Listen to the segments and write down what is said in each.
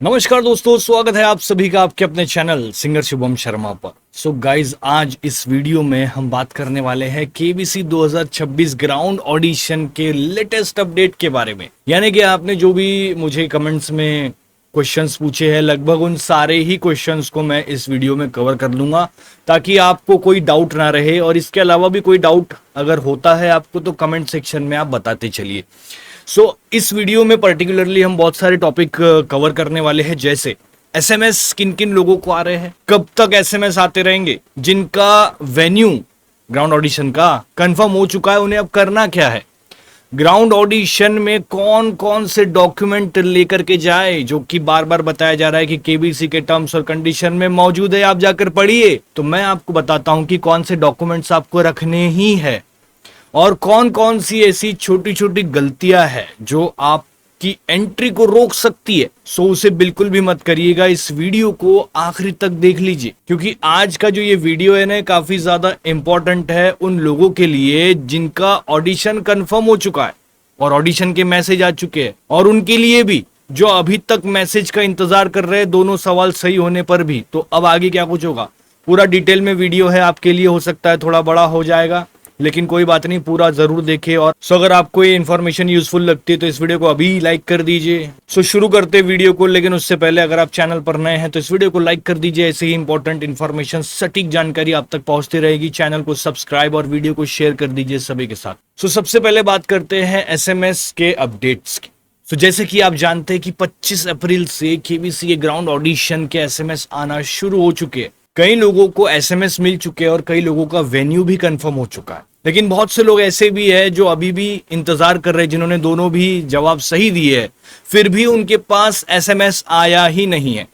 नमस्कार दोस्तों, स्वागत है आप सभी का आपके अपने चैनल सिंगर शुभम शर्मा पर। सो गाइज, आज इस वीडियो में हम बात करने वाले हैं केबीसी 2026 ग्राउंड ऑडिशन के लेटेस्ट अपडेट के बारे में। यानी कि आपने जो भी मुझे कमेंट्स में क्वेश्चंस पूछे हैं, लगभग उन सारे ही क्वेश्चंस को मैं इस वीडियो में कवर कर लूंगा ताकि आपको कोई डाउट ना रहे। और इसके अलावा भी कोई डाउट अगर होता है आपको तो कमेंट सेक्शन में आप बताते चलिए। इस वीडियो में पर्टिकुलरली हम बहुत सारे टॉपिक कवर करने वाले हैं, जैसे एसएमएस किन किन लोगों को आ रहे हैं, कब तक एसएमएस आते रहेंगे, जिनका वेन्यू ग्राउंड ऑडिशन का कंफर्म हो चुका है उन्हें अब करना क्या है, ग्राउंड ऑडिशन में कौन कौन से डॉक्यूमेंट लेकर के जाए, जो कि बार बार बताया जा रहा है कि केबीसी के टर्म्स और कंडीशन में मौजूद है, आप जाकर पढ़िए। तो मैं आपको बताता हूं कि कौन से डॉक्यूमेंट्स आपको रखने ही है और कौन कौन सी ऐसी छोटी छोटी गलतियां हैं जो आपकी एंट्री को रोक सकती है। उसे बिल्कुल भी मत करिएगा, इस वीडियो को आखिरी तक देख लीजिए, क्योंकि आज का जो ये वीडियो है ना काफी ज्यादा इंपॉर्टेंट है उन लोगों के लिए जिनका ऑडिशन कंफर्म हो चुका है और ऑडिशन के मैसेज आ चुके हैं, और उनके लिए भी जो अभी तक मैसेज का इंतजार कर रहे हैं दोनों सवाल सही होने पर भी। तो अब आगे क्या कुछ होगा, पूरा डिटेल में वीडियो है, आपके लिए हो सकता है थोड़ा बड़ा हो जाएगा, लेकिन कोई बात नहीं, पूरा जरूर देखें। और अगर आपको ये इन्फॉर्मेशन यूजफुल लगती है तो इस वीडियो को अभी लाइक कर दीजिए। शुरू करते हैं वीडियो को, लेकिन उससे पहले अगर आप चैनल पर नए हैं तो इस वीडियो को लाइक कर दीजिए। ऐसे ही इंपॉर्टेंट इन्फॉर्मेशन, सटीक जानकारी आप तक पहुंचती रहेगी। चैनल को सब्सक्राइब और वीडियो को शेयर कर दीजिए सभी के साथ। सबसे पहले बात करते हैं एसएमएस के अपडेट्स की। जैसे कि आप जानते हैं कि 25 अप्रैल से केबीसी के ग्राउंड ऑडिशन के एसएमएस आना शुरू हो चुके हैं। कई लोगों को एसएमएस मिल चुके हैं और कई लोगों का वेन्यू भी कंफर्म हो चुका है, लेकिन बहुत से लोग ऐसे भी हैं जो अभी भी इंतजार कर रहे हैं, जिन्होंने दोनों भी जवाब सही दिए हैं, फिर भी उनके पास एसएमएस आया ही नहीं है।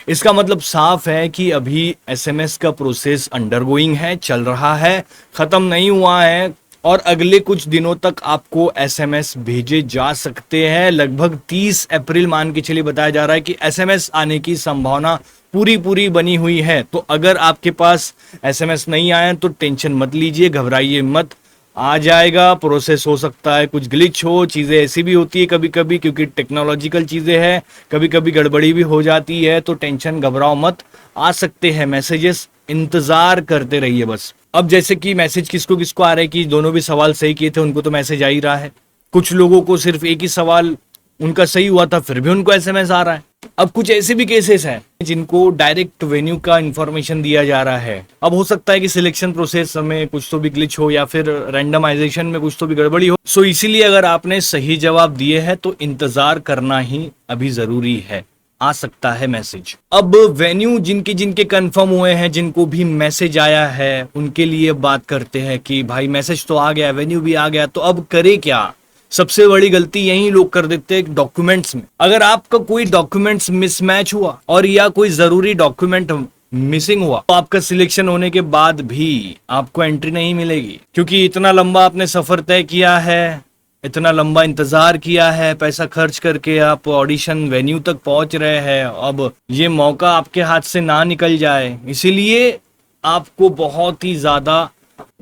इसका मतलब साफ है कि अभी एसएमएस का प्रोसेस अंडरगोइंग है, चल रहा है, खत्म नहीं हुआ है, और अगले कुछ दिनों तक आपको एसएमएस भेजे जा सकते हैं। लगभग 30 अप्रैल मान के चलिए बताया जा रहा है कि एसएमएस आने की संभावना पूरी बनी हुई है। तो अगर आपके पास एसएमएस नहीं आए तो टेंशन मत लीजिए, घबराइए मत, आ जाएगा। प्रोसेस हो सकता है कुछ ग्लिच हो, चीजें ऐसी भी होती है कभी कभी, क्योंकि टेक्नोलॉजिकल चीजें हैं, कभी कभी गड़बड़ी भी हो जाती है, तो टेंशन घबराओ मत, आ सकते हैं मैसेजेस, इंतजार करते रहिए बस। अब जैसे कि मैसेज किसको किसको आ रहा है कि दोनों भी सवाल सही किए थे उनको तो मैसेज आ ही रहा है, कुछ लोगों को सिर्फ एक ही सवाल उनका सही हुआ था फिर भी उनको एसएमएस आ रहा है। अब कुछ ऐसे भी केसेस हैं जिनको डायरेक्ट वेन्यू का इंफॉर्मेशन दिया जा रहा है। अब हो सकता है कि सिलेक्शन प्रोसेस में कुछ तो भी ग्लिच हो या फिर रैंडमाइजेशन में कुछ तो भी गड़बड़ी हो। इसीलिए अगर आपने सही जवाब दिए हैं तो इंतजार करना ही अभी जरूरी है, आ सकता है मैसेज। अब वेन्यू जिनके जिनके कंफर्म हुए हैं, जिनको भी मैसेज आया है, उनके लिए बात करते हैं कि भाई मैसेज तो आ गया, वेन्यू भी आ गया, तो अब करे क्या। सबसे बड़ी गलती यही लोग कर देते हैं डॉक्यूमेंट्स में। अगर आपका कोई डॉक्यूमेंट्स मिसमैच हुआ और या कोई जरूरी डॉक्यूमेंट मिसिंग हुआ तो आपका सिलेक्शन होने के बाद भी आपको एंट्री नहीं मिलेगी, क्योंकि इतना लंबा आपने सफर तय किया है, इतना लंबा इंतजार किया है, पैसा खर्च करके आप ऑडिशन वेन्यू तक पहुंच रहे हैं। अब ये मौका आपके हाथ से ना निकल जाए, इसीलिए आपको बहुत ही ज्यादा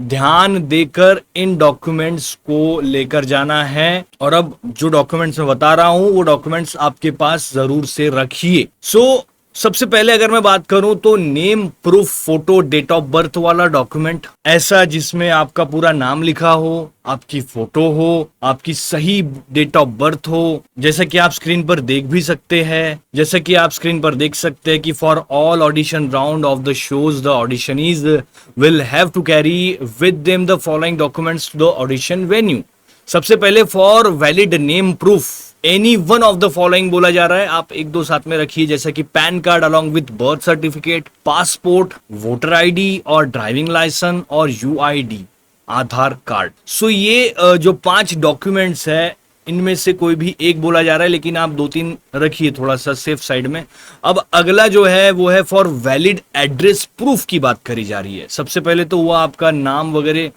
ध्यान देकर इन डॉक्यूमेंट्स को लेकर जाना है। और अब जो डॉक्यूमेंट्स मैं बता रहा हूं वो डॉक्यूमेंट्स आपके पास जरूर से रखिए। सबसे पहले अगर मैं बात करूं तो name proof photo, date of birth वाला डॉक्यूमेंट, ऐसा जिसमें आपका पूरा नाम लिखा हो, आपकी फोटो हो, आपकी सही डेट ऑफ बर्थ हो, जैसा कि आप स्क्रीन पर देख भी सकते हैं। जैसा कि आप स्क्रीन पर देख सकते हैं कि for all audition round of the shows the auditionees will have to carry with them the following documents to the audition venue. सबसे पहले for valid name proof any one of the following बोला जा रहा है, आप एक दो साथ में रखिए, जैसे कि pan card along with birth certificate, passport, voter ID और ड्राइविंग लाइसेंस और यूआईडी, आधार कार्ड। ये जो 5 डॉक्यूमेंट्स है इनमें से कोई भी एक बोला जा रहा है, लेकिन आप 2-3 रखिए थोड़ा सा सेफ साइड में। अब अगला जो है वो है फॉर वैलिड एड्रेस प्रूफ की बात करी जा रही है। सबसे पहले तो हुआ आपका नाम वगैरह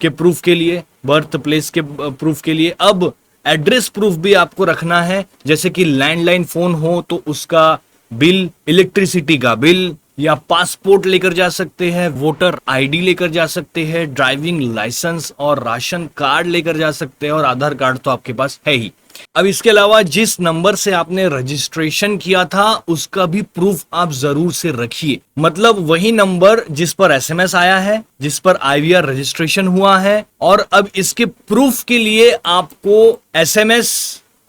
के प्रूफ के लिए, बर्थ प्लेस के प्रूफ के लिए। अब एड्रेस प्रूफ भी आपको रखना है, जैसे कि लैंडलाइन फोन हो तो उसका बिल, इलेक्ट्रिसिटी का बिल, या पासपोर्ट लेकर जा सकते हैं, वोटर आईडी लेकर जा सकते हैं, ड्राइविंग लाइसेंस और राशन कार्ड लेकर जा सकते हैं, और आधार कार्ड तो आपके पास है ही। अब इसके अलावा जिस नंबर से आपने रजिस्ट्रेशन किया था उसका भी प्रूफ आप जरूर से रखिए। मतलब वही नंबर जिस पर एसएमएस आया है, जिस पर आईवीआर रजिस्ट्रेशन हुआ है, और अब इसके प्रूफ के लिए आपको एसएमएस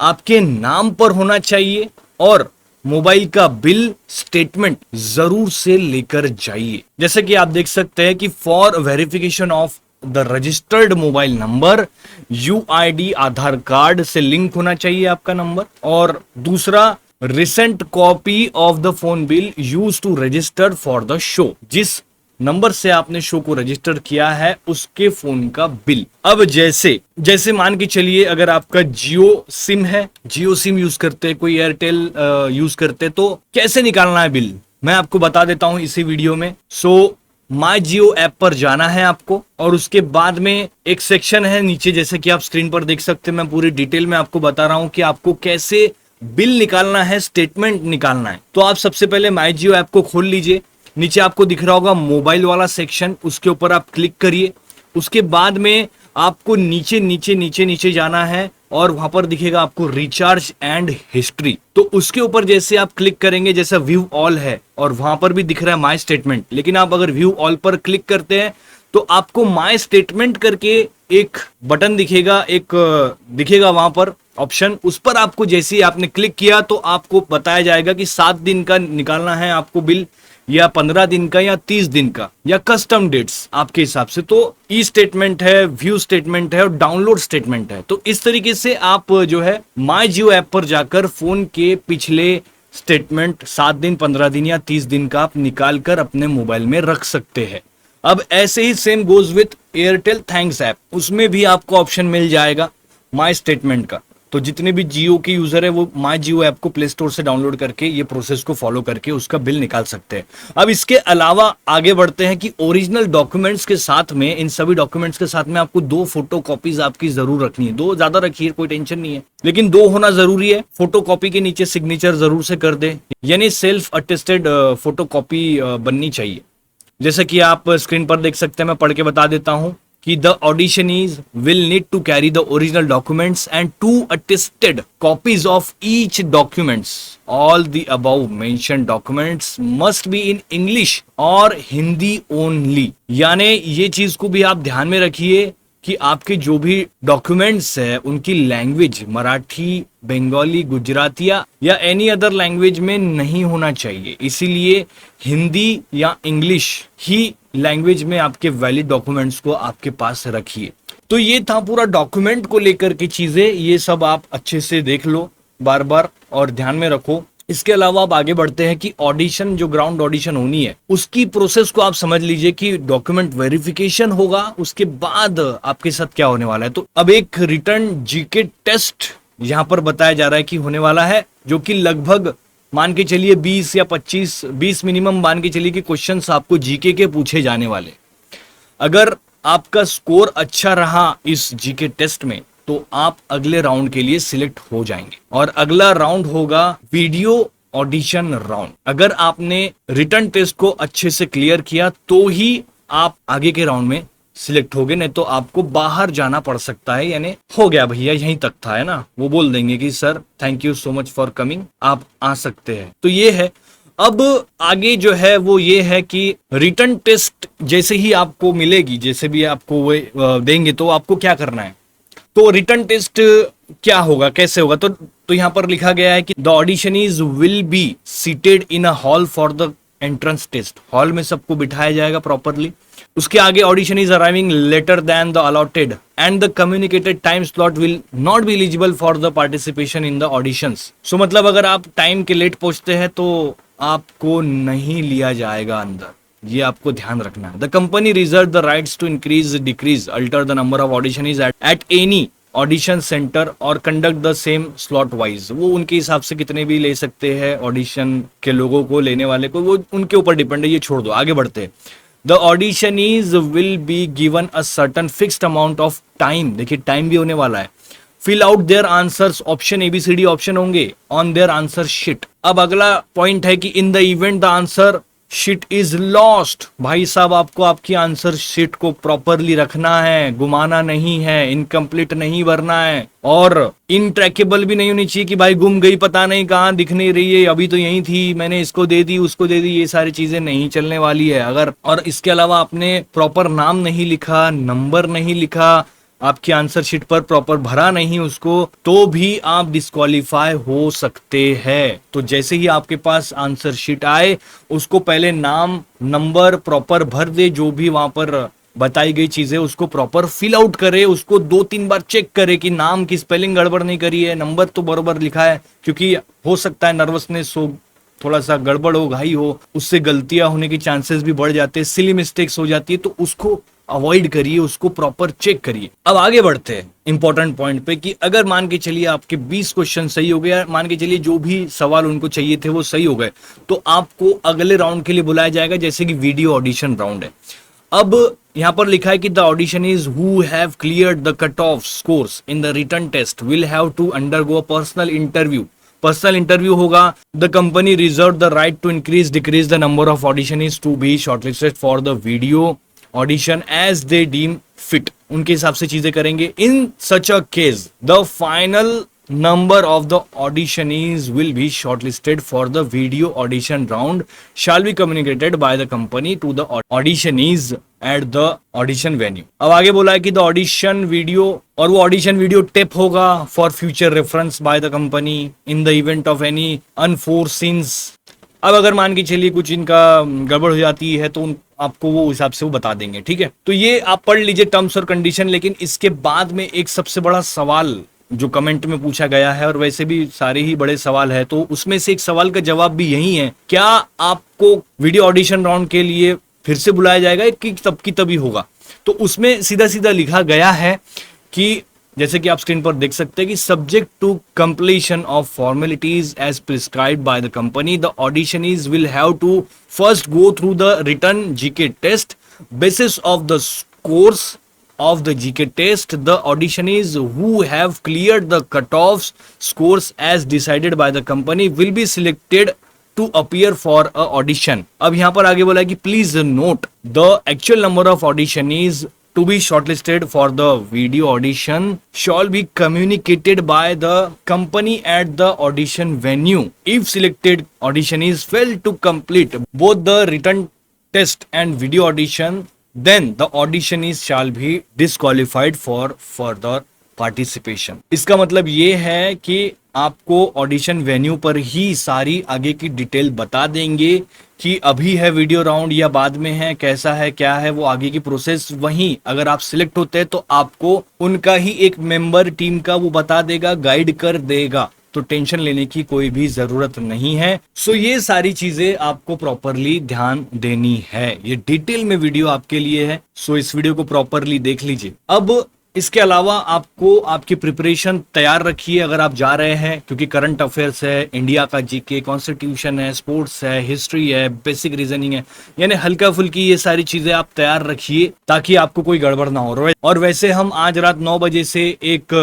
आपके नाम पर होना चाहिए और मोबाइल का बिल स्टेटमेंट जरूर से लेकर जाइए। जैसे कि आप देख सकते हैं कि for verification of the registered mobile number UID Aadhaar card से लिंक होना चाहिए आपका नंबर, और दूसरा recent copy of the phone bill use to register for the show, जिस नंबर से आपने शो को रजिस्टर किया है उसके फोन का बिल। अब जैसे जैसे मान के चलिए अगर आपका जियो सिम है, जियो सिम यूज करते हैं, कोई एयरटेल यूज करते, तो कैसे निकालना है बिल मैं आपको बता देता हूं इसी वीडियो में। सो माई जियो ऐप पर जाना है आपको, और उसके बाद में एक सेक्शन है नीचे, जैसे कि आप स्क्रीन पर देख सकते हैं। मैं पूरी डिटेल में आपको बता रहा हूं कि आपको कैसे बिल निकालना है, स्टेटमेंट निकालना है। तो आप सबसे पहले माई जियो ऐप को खोल लीजिए। नीचे आपको दिख रहा होगा मोबाइल वाला सेक्शन, उसके ऊपर आप क्लिक करिए। उसके बाद में आपको नीचे नीचे नीचे नीचे जाना है और वहां पर दिखेगा आपको रिचार्ज एंड हिस्ट्री। तो उसके ऊपर जैसे आप क्लिक करेंगे, जैसा व्यू ऑल है और वहां पर भी दिख रहा है माई स्टेटमेंट, लेकिन आप अगर व्यू ऑल पर क्लिक करते हैं तो आपको माई स्टेटमेंट करके एक बटन दिखेगा, एक दिखेगा वहां पर ऑप्शन। उस पर आपको जैसे ही आपने क्लिक किया तो आपको बताया जाएगा कि 7 दिन का निकालना है आपको बिल, या 15 दिन का, या 30 दिन का, या कस्टम डेट्स आपके हिसाब से। तो ई स्टेटमेंट है, व्यू स्टेटमेंट है और डाउनलोड स्टेटमेंट है। तो इस तरीके से आप जो है माई जियो ऐप पर जाकर फोन के पिछले स्टेटमेंट 7 दिन, 15 दिन या 30 दिन का आप निकाल कर अपने मोबाइल में रख सकते हैं। अब ऐसे ही same goes with Airtel thanks app, उसमें भी आपको ऑप्शन मिल जाएगा माई स्टेटमेंट का। तो जितने भी जियो के यूजर है वो माई जियो ऐप को प्ले स्टोर से डाउनलोड करके ये प्रोसेस को फॉलो करके उसका बिल निकाल सकते हैं। अब इसके अलावा आगे बढ़ते हैं कि ओरिजिनल डॉक्यूमेंट्स के साथ में, इन सभी डॉक्यूमेंट्स के साथ में आपको 2 फोटो कॉपीज आपकी जरूर रखनी है। 2 ज्यादा रखिए, कोई टेंशन नहीं है, लेकिन 2 होना जरूरी है। फोटो कॉपी के नीचे सिग्नेचर जरूर से कर दे, यानी सेल्फ अटेस्टेड फोटो कॉपी बननी चाहिए। जैसे कि आप स्क्रीन पर देख सकते हैं, मैं पढ़ के बता देता हूं कि the auditionees will need to carry the original documents and 2 attested copies of each documents. All the above mentioned documents must be in English और हिंदी only। यानी ये चीज को भी आप ध्यान में रखिए कि आपके जो भी डॉक्यूमेंट्स है उनकी लैंग्वेज मराठी, बंगाली, गुजरातिया या एनी अदर लैंग्वेज में नहीं होना चाहिए। इसीलिए हिंदी या इंग्लिश ही लैंग्वेज में आपके वैलिड डॉक्यूमेंट्स को आपके पास रखिए। तो ये था पूरा डॉक्यूमेंट को लेकर की चीजें, ये सब आप अच्छे से देख लो बार बार और ध्यान में रखो। इसके अलावा आप आगे बढ़ते हैं कि ऑडिशन, जो ग्राउंड ऑडिशन होनी है उसकी प्रोसेस को आप समझ लीजिए कि डॉक्यूमेंट वेरिफिकेशन होगा, उसके बाद आपके साथ क्या होने वाला है। तो अब एक रिटर्न जीके टेस्ट यहां पर बताया जा रहा है कि होने वाला है, जो कि लगभग मान के चलिए 20 या 20 मिनिमम मान के चलिए कि क्वेश्चंस आपको जीके के पूछे जाने वाले। अगर आपका स्कोर अच्छा रहा इस जीके टेस्ट में तो आप अगले राउंड के लिए सिलेक्ट हो जाएंगे, और अगला राउंड होगा वीडियो ऑडिशन राउंड। अगर आपने रिटर्न टेस्ट को अच्छे से क्लियर किया तो ही आप आगे के राउंड में सिलेक्ट होगे, नहीं तो आपको बाहर जाना पड़ सकता है। यानी हो गया भैया यहीं तक था, है ना, वो बोल देंगे कि sir thank you so much for coming, आप आ सकते हैं। तो ये है। अब आगे जो है वो ये है कि रिटर्न टेस्ट जैसे ही आपको मिलेगी, जैसे भी आपको वो देंगे, तो आपको क्या करना है। तो रिटर्न टेस्ट क्या होगा, कैसे होगा, तो यहां पर लिखा गया है कि the auditionees will be seated in a hall for the entrance test. Hall में सबको बिठाया जाएगा प्रॉपरली। उसके आगे audition is arriving letter then the allotted and the communicated time slot will not be eligible for the participation in the auditions. So मतलब अगर आप time के लेट पहुंचते हैं तो आपको नहीं लिया जाएगा अंदर, ये आपको ध्यान रखना है। The company reserve the rights to increase, decrease, alter the number of audition is at any audition centre और conduct the same slot wise. वो उनके हिसाब से कितने भी ले सकते हैं ऑडिशन के लोगों को, लेने वाले को, वो उनके ऊपर डिपेंड है, ये छोड़ दो। आगे बढ़ते हैं। The auditionees will be given a certain fixed amount of time, देखिए टाइम भी होने वाला है। Fill out their answers, option ABCD option होंगे ऑन देयर आंसर शीट। अब अगला पॉइंट है कि in the event the answer sheet is lost. भाई साहब आपको आपकी आंसर शीट को प्रॉपरली रखना है, गुमाना नहीं है, इनकम्प्लीट नहीं भरना है और इनट्रैकेबल भी नहीं होनी चाहिए कि भाई गुम गई, पता नहीं कहाँ, दिख नहीं रही है, अभी तो यही थी, मैंने इसको दे दी उसको दे दी, ये सारी चीजें नहीं चलने वाली है। अगर और इसके अलावा आपने प्रॉपर नाम नहीं लिखा, नंबर नहीं लिखा, आपकी आंसर शीट पर प्रॉपर भरा नहीं उसको, तो भी आप डिस्क्वालीफाई हो सकते हैं। तो जैसे ही आपके पास आंसर शीट आए उसको पहले नाम नंबर प्रॉपर भर दे, जो भी वहां पर बताई गई चीजें उसको प्रॉपर फिल आउट करे, उसको 2-3 बार चेक करे कि नाम की स्पेलिंग गड़बड़ नहीं करी है, नंबर तो बरोबर लिखा है, क्योंकि हो सकता है नर्वसनेस हो, थोड़ा सा गड़बड़ हो, घाई हो, उससे गलतियां होने की चांसेस भी बढ़ जाते हैं, सिली मिस्टेक्स हो जाती है, तो उसको अवॉइड करिए, उसको प्रॉपर चेक करिए। अब आगे बढ़ते हैं इंपॉर्टेंट पॉइंट पे कि अगर मान के चलिए आपके 20 क्वेश्चन सही हो गए, मान के चलिए जो भी सवाल उनको चाहिए थे वो सही हो गए, तो आपको अगले राउंड के लिए बुलाया जाएगा, जैसे कि वीडियो ऑडिशन राउंड है। अब यहां पर लिखा है कि the audition is who have cleared the cut off scores in the written test will have to undergo a personal interview. Personal interview होगा। The company reserve the right to increase decrease the number of audition is to be shortlisted for the video audition as they deem fit. उनके हिसाब से चीजें करेंगे। In such a case the final number of the auditionees will be shortlisted for the video audition round shall be communicated by the company to the auditionees at the audition venue। अब आगे बोला है कि the audition video, और वो audition video tape होगा for future reference by the company in the event of any unforeseen। अब अगर मान के चलिए कुछ इनका गड़बड़ हो जाती है तो आपको वो हिसाब से वो बता देंगे, ठीक है। तो ये आप पढ़ लीजिए टर्म्स और कंडीशन। लेकिन इसके बाद में एक सबसे बड़ा सवाल जो कमेंट में पूछा गया है, और वैसे भी सारे ही बड़े सवाल है, तो उसमें से एक सवाल का जवाब भी यही है, क्या आपको वीडियो ऑडिशन राउंड के लिए फिर से बुलाया जाएगा कि तब की तभी होगा। तो उसमें सीधा सीधा लिखा गया है कि जैसे कि आप स्क्रीन पर देख सकते हैं कि subject to completion of formalities as prescribed by the company the auditionees will have to first go through the written GK test basis of the scores of the GK test. The auditionees who have cleared the cutoffs scores as decided by the company will be selected to appear for a audition। अब यहाँ पर आगे बोला है कि please note the actual number of auditionees to be shortlisted for the video audition shall be communicated by the company at the audition venue। If selected auditionees fail to complete both the written test and video audition, then the auditionees shall be disqualified for further participation। इसका मतलब ये है कि आपको audition venue पर ही सारी आगे की डिटेल बता देंगे कि अभी है वीडियो राउंड या बाद में है, कैसा है क्या है वो आगे की प्रोसेस। वहीं अगर आप सिलेक्ट होते हैं तो आपको उनका ही एक मेंबर टीम का वो बता देगा, गाइड कर देगा, तो टेंशन लेने की कोई भी जरूरत नहीं है। सो ये सारी चीजें आपको प्रॉपरली ध्यान देनी है, ये डिटेल में वीडियो आपके लिए है। सो इस वीडियो को प्रॉपरली देख लीजिए। अब इसके अलावा आपको आपकी प्रिपरेशन तैयार रखिए अगर आप जा रहे हैं, क्योंकि करंट अफेयर्स है, इंडिया का जीके, कॉन्स्टिट्यूशन है, स्पोर्ट्स है, हिस्ट्री है, बेसिक रीजनिंग है, यानी हल्का फुल्की ये सारी चीजें आप तैयार रखिए ताकि आपको कोई गड़बड़ ना हो। और वैसे हम आज रात 9 बजे से एक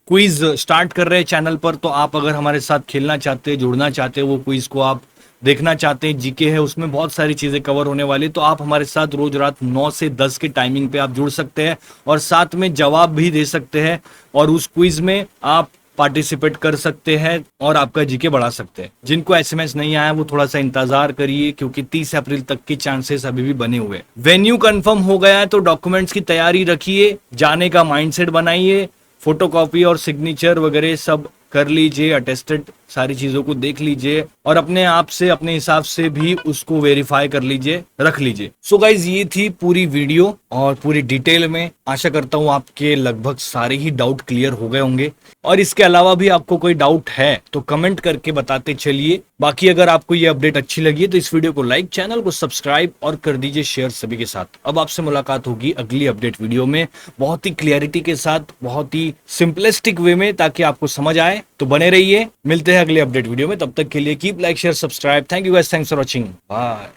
क्विज स्टार्ट कर रहे हैं चैनल पर, तो आप अगर हमारे साथ खेलना चाहते हैं, जुड़ना चाहते हैं, वो क्विज को आप देखना चाहते हैं, जीके है उसमें बहुत सारी चीजें कवर होने वाली, तो आप हमारे साथ रोज रात 9 से 10 के टाइमिंग पे आप जुड़ सकते हैं और साथ में जवाब भी दे सकते हैं और उस क्विज में आप पार्टिसिपेट कर सकते हैं और आपका जीके बढ़ा सकते हैं। जिनको एसएमएस नहीं आया वो थोड़ा सा इंतजार करिए, क्योंकि 30 अप्रैल तक के चांसेस अभी भी बने हुए। वेन्यू कंफर्म हो गया है तो डॉक्यूमेंट्स की तैयारी रखिए, जाने का माइंडसेट बनाइए, फोटोकॉपी और सिग्नेचर वगैरह सब कर लीजिए, अटेस्टेड सारी चीजों को देख लीजिए और अपने आप से अपने हिसाब से भी उसको वेरीफाई कर लीजिए, रख लीजिए। सो गाइज ये थी पूरी वीडियो और पूरी डिटेल में। आशा करता हूं आपके लगभग सारे ही डाउट क्लियर हो गए होंगे और इसके अलावा भी आपको कोई डाउट है तो कमेंट करके बताते चलिए। बाकी अगर आपको ये अपडेट अच्छी लगी है तो इस वीडियो को लाइक, चैनल को सब्सक्राइब और कर दीजिए शेयर सभी के साथ। अब आपसे मुलाकात होगी अगली अपडेट वीडियो में, बहुत ही क्लियरिटी के साथ, बहुत ही सिंपलिस्टिक वे में, ताकि आपको समझ आए। तो बने रहिए, मिलते हैं अगले अपडेट वीडियो में। तब तक के लिए keep like, share, subscribe. Thank you guys, thanks for watching, bye.